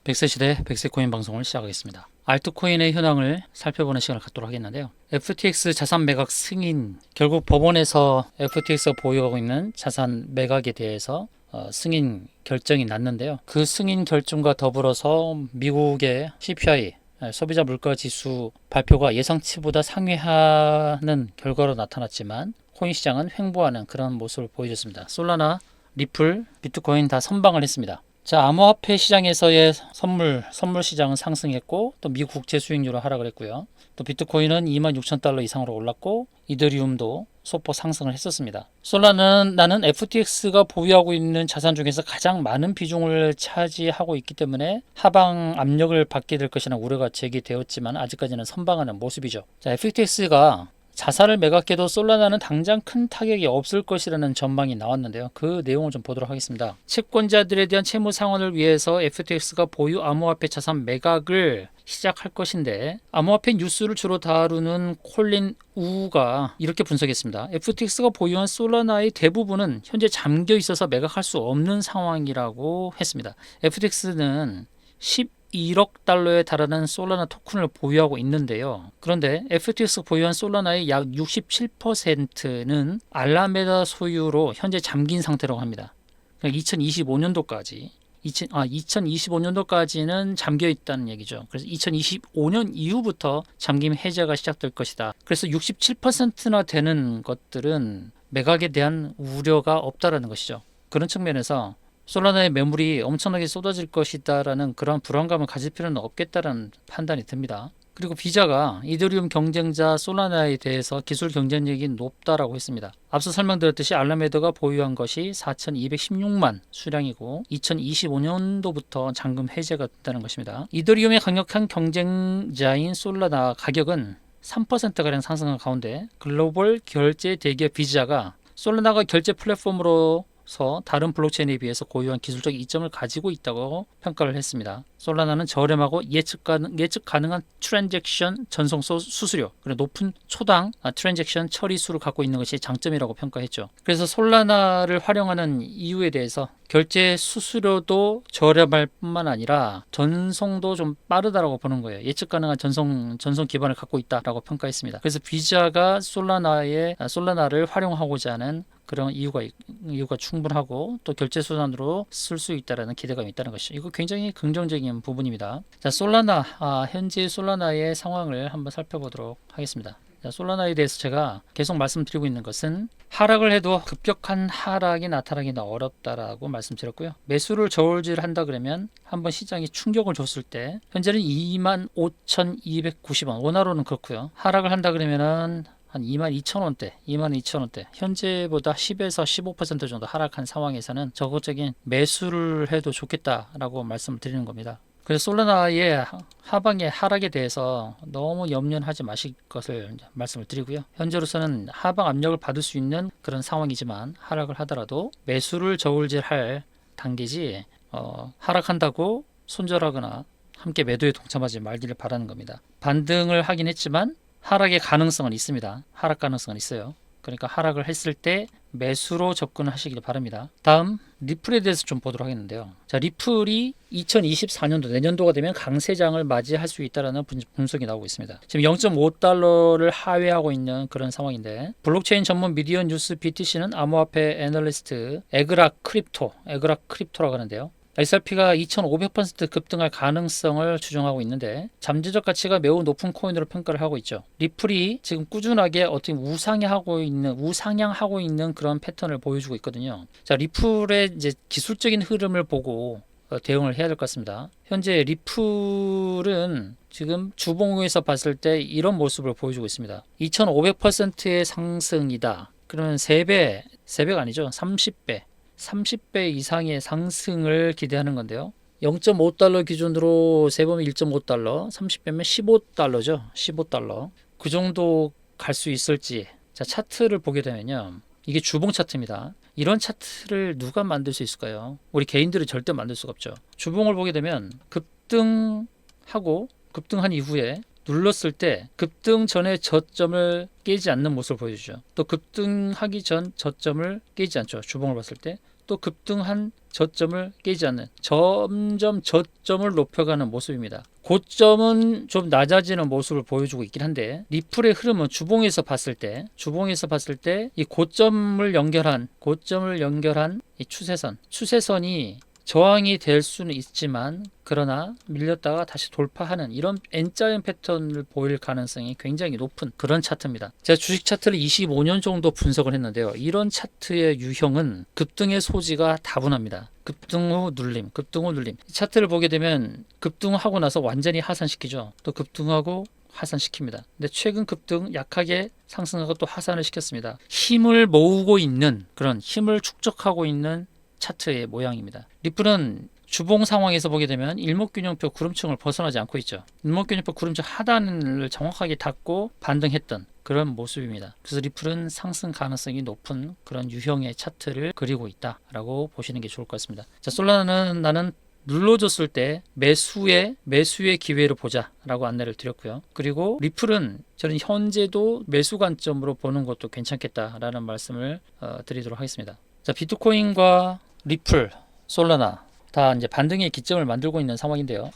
백세시대 백세코인 방송을 시작하겠습니다. 알트코인의 현황을 살펴보는 시간을 갖도록 하겠는데요. FTX 자산 매각 승인, 결국 법원에서 FTX가 보유하고 있는 자산 매각에 대해서 승인 결정이 났는데요. 그 승인 결정과 더불어서 미국의 CPI 소비자 물가 지수 발표가 예상치보다 상회하는 결과로 나타났지만 코인 시장은 횡보하는 그런 모습을 보여줬습니다. 솔라나, 리플, 비트코인 다 선방을 했습니다. 자, 암호화폐 시장에서의 선물 시장은 상승했고 또 미국 국채 수익률은 하락을 했고요. 또 비트코인은 26,000달러 이상으로 올랐고 이더리움도 소폭 상승을 했었습니다. 솔라나는 FTX가 보유하고 있는 자산 중에서 가장 많은 비중을 차지하고 있기 때문에 하방 압력을 받게 될 것이라는 우려가 제기되었지만 아직까지는 선방하는 모습이죠. 자, FTX가 자산을 매각해도 솔라나는 당장 큰 타격이 없을 것이라는 전망이 나왔는데요. 그 내용을 좀 보도록 하겠습니다. 채권자들에 대한 채무 상환을 위해서 FTX가 보유 암호화폐 자산 매각을 시작할 것인데 암호화폐 뉴스를 주로 다루는 콜린 우가 이렇게 분석했습니다. FTX가 보유한 솔라나의 대부분은 현재 잠겨 있어서 매각할 수 없는 상황이라고 했습니다. FTX는 11억 달러에 달하는 솔라나 토큰을 보유하고 있는데요. 그런데 FTX 보유한 솔라나의 약 67%는 알라메다 소유로 현재 잠긴 상태라고 합니다. 2025년도까지는 잠겨 있다는 얘기죠. 그래서 2025년 이후부터 잠김 해제가 시작될 것이다. 그래서 67%나 되는 것들은 매각에 대한 우려가 없다라는 것이죠. 그런 측면에서 솔라나의 매물이 엄청나게 쏟아질 것이다라는 그런 불안감을 가질 필요는 없겠다라는 판단이 듭니다. 그리고 비자가 이더리움 경쟁자 솔라나에 대해서 기술 경쟁력이 높다라고 했습니다. 앞서 설명드렸듯이 알라메다가 보유한 것이 4,216만 수량이고 2025년도부터 잠금 해제가 된다는 것입니다. 이더리움의 강력한 경쟁자인 솔라나 가격은 3%가량 상승한 가운데 글로벌 결제 대기업 비자가 솔라나가 결제 플랫폼으로 다른 블록체인에 비해서 고유한 기술적 이점을 가지고 있다고 평가를 했습니다. 솔라나는 저렴하고 예측 가능한 트랜잭션 전송 수수료, 그리고 높은 초당 트랜잭션 처리 수를 갖고 있는 것이 장점이라고 평가했죠. 그래서 솔라나를 활용하는 이유에 대해서 결제 수수료도 저렴할 뿐만 아니라 전송도 좀 빠르다라고 보는 거예요. 예측 가능한 전송 기반을 갖고 있다라고 평가했습니다. 그래서 비자가 솔라나를 활용하고자 하는 그런 이유가 충분하고 또 결제 수단으로 쓸 수 있다라는 기대감이 있다는 것이죠. 이거 굉장히 긍정적인 부분입니다. 자, 현재 솔라나의 상황을 한번 살펴보도록 하겠습니다. 자, 솔라나에 대해서 제가 계속 말씀드리고 있는 것은 하락을 해도 급격한 하락이 나타나기는 어렵다라고 말씀드렸고요. 매수를 저울질한다 그러면 한번 시장이 충격을 줬을 때 현재는 25,290원 원화로는 그렇고요. 하락을 한다 그러면은 한 22,000원대 현재보다 10에서 15% 정도 하락한 상황에서는 적극적인 매수를 해도 좋겠다라고 말씀을 드리는 겁니다. 그래서 솔라나의 하방의 하락에 대해서 너무 염려하지 마실 것을 말씀을 드리고요. 현재로서는 하방 압력을 받을 수 있는 그런 상황이지만 하락을 하더라도 매수를 저울질할 단계지 하락한다고 손절하거나 함께 매도에 동참하지 말기를 바라는 겁니다. 반등을 하긴 했지만 하락의 가능성은 있습니다. 하락 가능성은 있어요. 그러니까 하락을 했을 때 매수로 접근하시길 바랍니다. 다음 리플에 대해서 좀 보도록 하겠는데요. 자, 리플이 2024년도 내년도가 되면 강세장을 맞이할 수 있다는 분석이 나오고 있습니다. 지금 0.5달러를 하회하고 있는 그런 상황인데 블록체인 전문 미디어 뉴스 BTC는 암호화폐 애널리스트 에그라 크립토라고 하는데요. XRP가 2,500% 급등할 가능성을 추정하고 있는데 잠재적 가치가 매우 높은 코인으로 평가를 하고 있죠. 리플이 지금 꾸준하게 어떻게 우상향하고 있는 그런 패턴을 보여주고 있거든요. 자, 리플의 이제 기술적인 흐름을 보고 대응을 해야 될 것 같습니다. 현재 리플은 지금 주봉에서 봤을 때 이런 모습을 보여주고 있습니다. 2,500%의 상승이다. 그러면 3배가 아니죠. 30배 이상의 상승을 기대하는 건데요. 0.5달러 기준으로 세보면 1.5달러, 30배면 15달러죠. 15달러. 그 정도 갈 수 있을지. 자, 차트를 보게 되면요. 이게 주봉 차트입니다. 이런 차트를 누가 만들 수 있을까요? 우리 개인들은 절대 만들 수가 없죠. 주봉을 보게 되면 급등한 이후에 눌렀을 때 급등 전의 저점을 깨지 않는 모습을 보여주죠. 또 급등하기 전 저점을 깨지 않죠. 주봉을 봤을 때 또 급등한 저점을 깨지 않는 점점 저점을 높여가는 모습입니다. 고점은 좀 낮아지는 모습을 보여주고 있긴 한데 리플의 흐름은 주봉에서 봤을 때 이 고점을 연결한 이 추세선이 저항이 될 수는 있지만 그러나 밀렸다가 다시 돌파하는 이런 N자형 패턴을 보일 가능성이 굉장히 높은 그런 차트입니다. 제가 주식 차트를 25년 정도 분석을 했는데요. 이런 차트의 유형은 급등의 소지가 다분합니다. 급등 후 눌림. 이 차트를 보게 되면 급등하고 나서 완전히 하산시키죠. 또 급등하고 하산시킵니다. 근데 최근 급등 약하게 상승하고 또 하산을 시켰습니다. 힘을 모으고 있는 그런 힘을 축적하고 있는 차트의 모양입니다. 리플은 주봉 상황에서 보게 되면 일목균형표 구름층을 벗어나지 않고 있죠. 일목균형표 구름층 하단을 정확하게 닫고 반등했던 그런 모습입니다. 그래서 리플은 상승 가능성이 높은 그런 유형의 차트를 그리고 있다라고 보시는 게 좋을 것 같습니다. 자, 솔라나는 나는 눌러줬을 때 매수의 기회로 보자라고 안내를 드렸고요. 그리고 리플은 저는 현재도 매수 관점으로 보는 것도 괜찮겠다라는 말씀을 드리도록 하겠습니다. 자, 비트코인과 리플, 솔라나 다 이제 반등의 기점을 만들고 있는 상황인데요.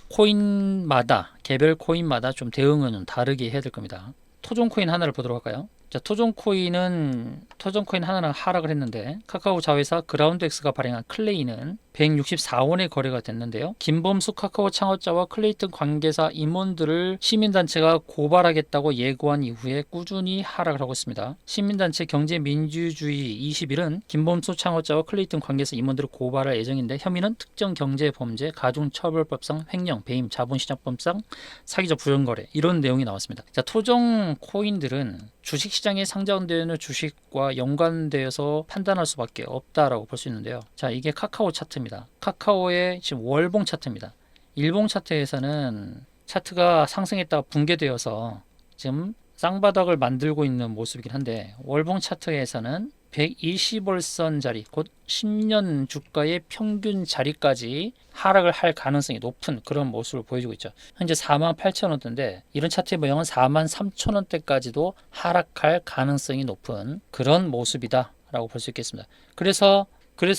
개별 코인마다 좀 대응은 다르게 해야 될 겁니다. 토종 코인 하나를 보도록 할까요? 자, 토종 코인 하나는 하락을 했는데 카카오 자회사 그라운드엑스가 발행한 클레이는 164원에 거래가 됐는데요. 김범수 카카오 창업자와 클레이튼 관계사 임원들을 시민단체가 고발하겠다고 예고한 이후에 꾸준히 하락을 하고 있습니다. 시민단체 경제민주주의 21은 김범수 창업자와 클레이튼 관계사 임원들을 고발할 예정인데 혐의는 특정 경제범죄, 가중처벌법상 횡령, 배임, 자본시장법상 사기적 부정거래 이런 내용이 나왔습니다. 자, 토종 코인들은 주식시장에 상장되는 주식과 연관되어서 판단할 수밖에 없다라고 볼 수 있는데요. 자, 이게 카카오 차트입니다. 카카오의 지금 월봉 차트입니다. 일봉 차트에서는 차트가 상승했다가 붕괴되어서 지금 쌍바닥을 만들고 있는 모습이긴 한데 월봉 차트에서는 120월선 자리, 곧 10년 주가의 평균 자리까지 하락을 할 가능성이 높은 그런 모습을 보여주고 있죠. 현재 48,000원대인데 이런 차트의 모형은 43,000원대까지도 하락할 가능성이 높은 그런 모습이다 라고 볼 수 있겠습니다. 그래서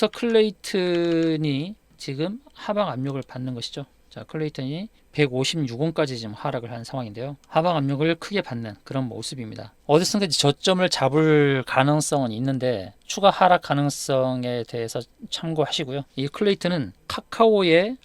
클레이튼이 지금 하방 압력을 받는 것이죠. 자, 클레이튼이 156원까지 지금 하락을 한 상황인데요. 하방 압력을 크게 받는 그런 모습입니다. 어디선가 저점을 잡을 가능성은 있는데 추가 하락 가능성에 대해서 참고하시고요. 이 클레이튼은 카카오의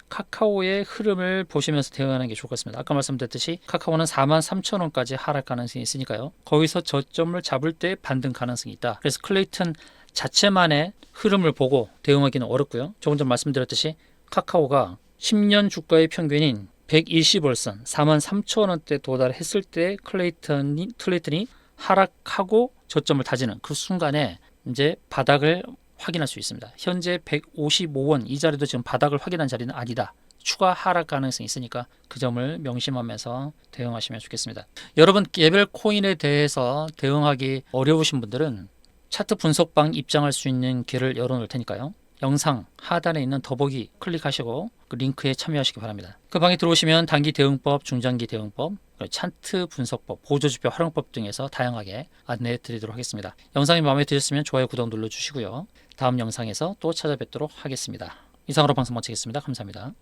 흐름을 보시면서 대응하는 게 좋을 것 같습니다. 아까 말씀드렸듯이 카카오는 43,000원까지 하락 가능성이 있으니까요. 거기서 저점을 잡을 때 반등 가능성이 있다. 그래서 클레이튼 자체만의 흐름을 보고 대응하기는 어렵고요. 조금 전 말씀드렸듯이 카카오가 10년 주가의 평균인 120월선 43,000원대 도달했을 때 클레이튼이 하락하고 저점을 다지는 그 순간에 이제 바닥을 확인할 수 있습니다. 현재 155원 이 자리도 지금 바닥을 확인한 자리는 아니다. 추가 하락 가능성이 있으니까 그 점을 명심하면서 대응하시면 좋겠습니다. 여러분 개별 코인에 대해서 대응하기 어려우신 분들은 차트 분석방 입장할 수 있는 길을 열어놓을 테니까요. 영상 하단에 있는 더보기 클릭하시고 그 링크에 참여하시기 바랍니다. 그 방에 들어오시면 단기 대응법, 중장기 대응법, 차트 분석법, 보조지표 활용법 등에서 다양하게 안내해 드리도록 하겠습니다. 영상이 마음에 드셨으면 좋아요, 구독 눌러주시고요. 다음 영상에서 또 찾아뵙도록 하겠습니다. 이상으로 방송 마치겠습니다. 감사합니다.